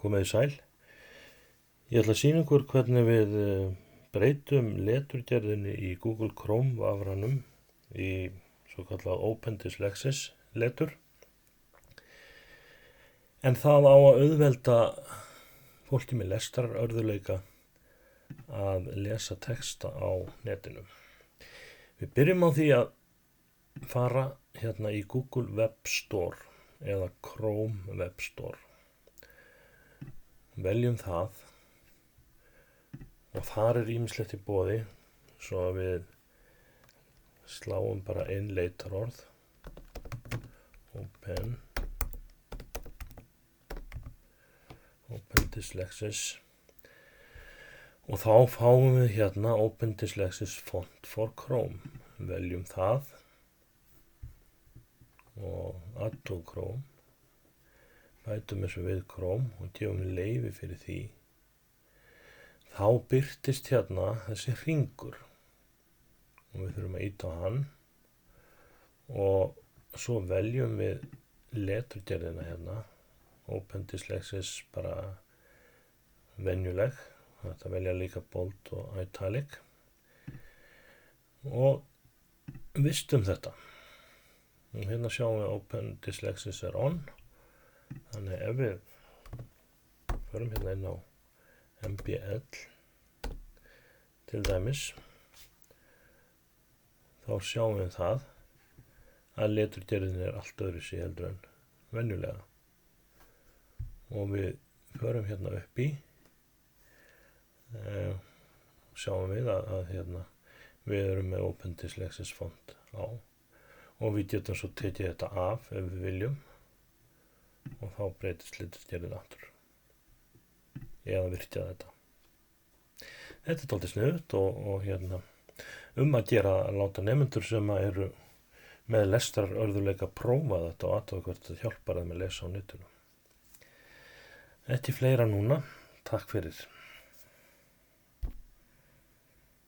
Komið sæl. Ég ætla að sýna ykkur hvernig við breytum leturgerðinni í Google Chrome vafranum í svo kallað Open Dyslexis letur. En það á að auðvelda fólki með lestrarörðugleika að lesa texta á netinu. Við byrjum á því að fara hérna í Google Web Store eða Chrome Web Store. Veljum það og þar ýmislegt í boði svo að við sláum bara inn leitarorð Open Dyslexis og þá fáum við hérna Open Dyslexis Font for Chrome. Veljum það og Add to Chrome. Bætum þessu við Chrome og gefum leyfi fyrir því. Þá birtist hérna þessi hringur og við þurfum að ýta á hann og svo veljum við leturgerðina hérna. Open Dyslexis bara venjuleg. Þetta velja líka bold og italic og vistum þetta. Og hérna sjáum við Open Dyslexis on. Þannig ef við förum hérna inn á MBL til dæmis þá sjáum við það að leturgerðin allt öðruvísi heldur en venjulega og við förum hérna upp í sjáum við að hérna við erum með Open Dyslexis font á og við getum svo tekið þetta af ef við viljum og þá breytist leturgerðin aftur eða virkja þetta. Þetta dálítið sniðugt og hérna að gera að láta nemendur sem eru með lestrarörðugleika prófa þetta og athuga hvort þetta hjálpar þeim að lesa á netinu. Ekki fleira núna. Takk fyrir.